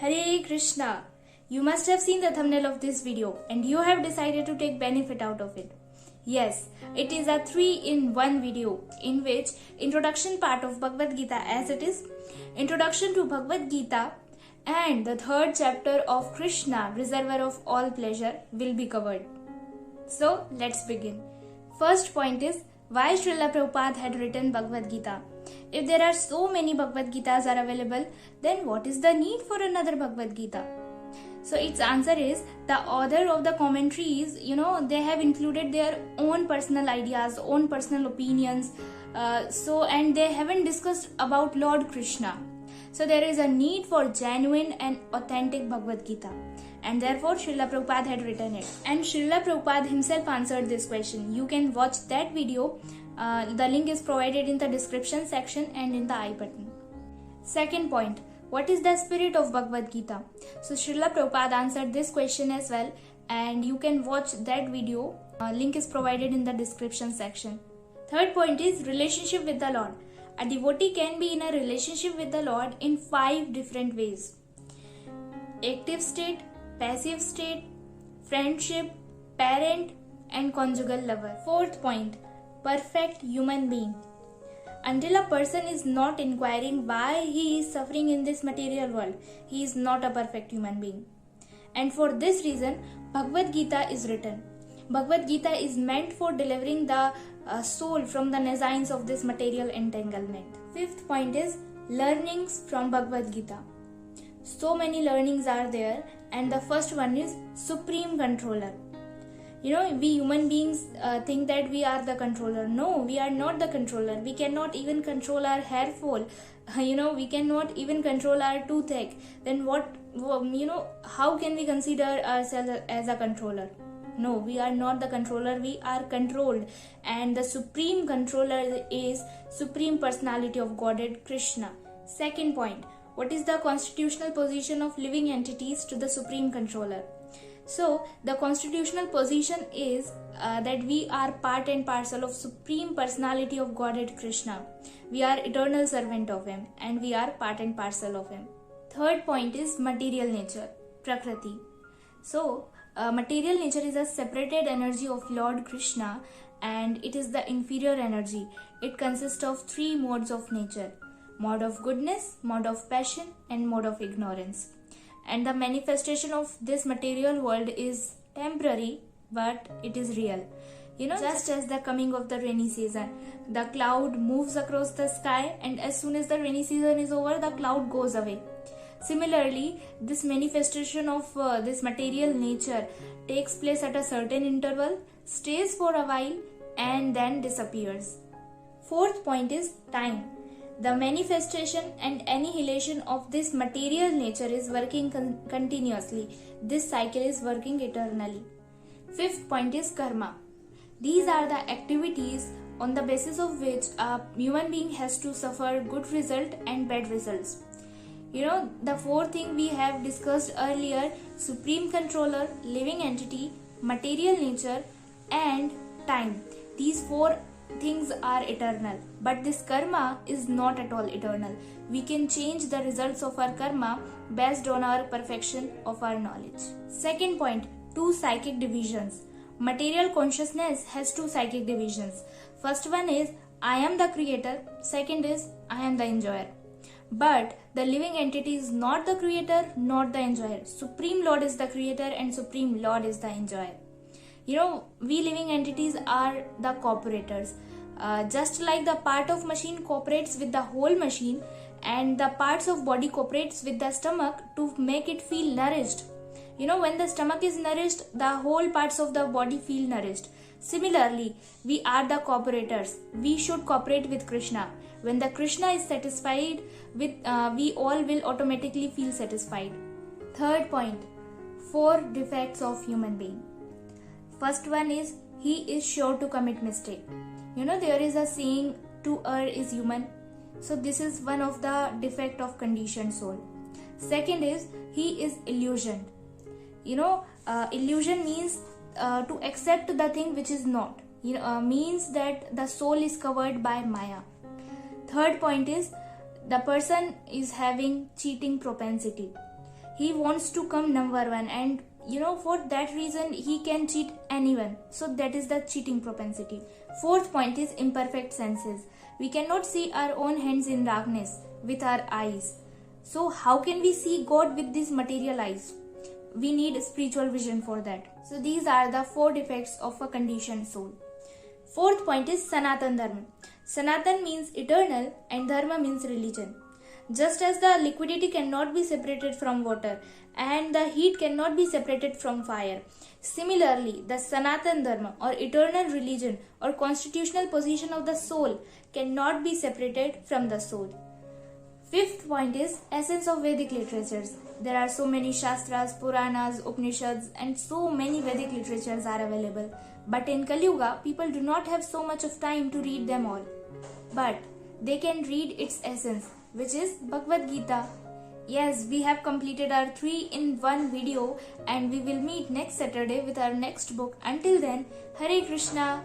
Hare Krishna! You must have seen the thumbnail of this video and you have decided to take benefit out of it. Yes, it is a 3-in-1 video in which introduction part of Bhagavad Gita as it is, introduction to Bhagavad Gita and the third chapter of Krishna, reservoir of all pleasure will be covered. So let's begin. First point is why Srila Prabhupada had written Bhagavad Gita. If there are so many Bhagavad Gitas are available, then what is the need for another Bhagavad Gita? So its answer is the author of the commentaries, they have included their own personal ideas, own personal opinions. And they haven't discussed about Lord Krishna. So there is a need for genuine and authentic Bhagavad Gita. And therefore Srila Prabhupada had written it. And Srila Prabhupada himself answered this question. You can watch that video. The link is provided in the description section and in the I button. Second point. What is the spirit of Bhagavad Gita? So Srila Prabhupada answered this question as well. And you can watch that video. Link is provided in the description section. Third point is relationship with the Lord. A devotee can be in a relationship with the Lord in 5 different ways. Active state, passive state, friendship, parent and conjugal lover. Fourth point, perfect human being. Until a person is not inquiring why he is suffering in this material world, he is not a perfect human being. And for this reason, Bhagavad Gita is written. Bhagavad Gita is meant for delivering the soul from the nescience of this material entanglement. Fifth point is learnings from Bhagavad Gita. So many learnings are there, and the first one is Supreme Controller. We human beings think that we are the controller. No, we are not the controller. We cannot even control our hair fall. We cannot even control our toothache. Then how can we consider ourselves as a controller? No, we are not the controller, we are controlled. And the supreme controller is Supreme Personality of Godhead, Krishna. Second point, what is the constitutional position of living entities to the supreme controller? So, the constitutional position is that we are part and parcel of Supreme Personality of Godhead, Krishna. We are eternal servant of Him and we are part and parcel of Him. Third point is material nature, Prakriti. So, material nature is a separated energy of Lord Krishna and it is the inferior energy. It consists of 3 modes of nature. Mode of goodness, mode of passion and mode of ignorance. And the manifestation of this material world is temporary but it is real. Just as the coming of the rainy season. The cloud moves across the sky and as soon as the rainy season is over, the cloud goes away. Similarly, this manifestation of this material nature takes place at a certain interval, stays for a while and then disappears. Fourth point is time. The manifestation and annihilation of this material nature is working continuously. This cycle is working eternally. Fifth point is karma. These are the activities on the basis of which a human being has to suffer good result and bad results. The 4 thing we have discussed earlier, supreme controller, living entity, material nature and time. These 4 things are eternal, but this karma is not at all eternal. We can change the results of our karma based on our perfection of our knowledge. Second point, 2 psychic divisions. Material consciousness has 2 psychic divisions. First one is I am the creator, second is I am the enjoyer. But the living entity is not the creator, not the enjoyer. Supreme Lord is the creator and Supreme Lord is the enjoyer. We living entities are the cooperators. Just like the part of machine cooperates with the whole machine and the parts of body cooperates with the stomach to make it feel nourished. When the stomach is nourished, the whole parts of the body feel nourished. Similarly, we are the cooperators. We should cooperate with Krishna. When the Krishna is satisfied with, we all will automatically feel satisfied. Third point, 4 defects of human being. First one is he is sure to commit mistake. There is a saying to err is human. So this is one of the defect of conditioned soul. Second is he is illusioned. Illusion means to accept the thing which is not. Means that the soul is covered by Maya. Third point is the person is having cheating propensity. He wants to come number one, and for that reason he can cheat anyone. So that is the cheating propensity. Fourth point is imperfect senses. We cannot see our own hands in darkness with our eyes. So how can we see God with these material eyes? We need spiritual vision for that. So these are the 4 defects of a conditioned soul. Fourth point is Sanatan Dharma. Sanatan means eternal and Dharma means religion. Just as the liquidity cannot be separated from water and the heat cannot be separated from fire, similarly, the Sanatan Dharma or eternal religion or constitutional position of the soul cannot be separated from the soul. Fifth point is essence of Vedic literatures. There are so many Shastras, Puranas, Upanishads and so many Vedic literatures are available. But in Kali Yuga, people do not have so much of time to read them all. But they can read its essence, which is Bhagavad Gita. Yes, we have completed our 3-in-1 video and we will meet next Saturday with our next book. Until then, Hare Krishna.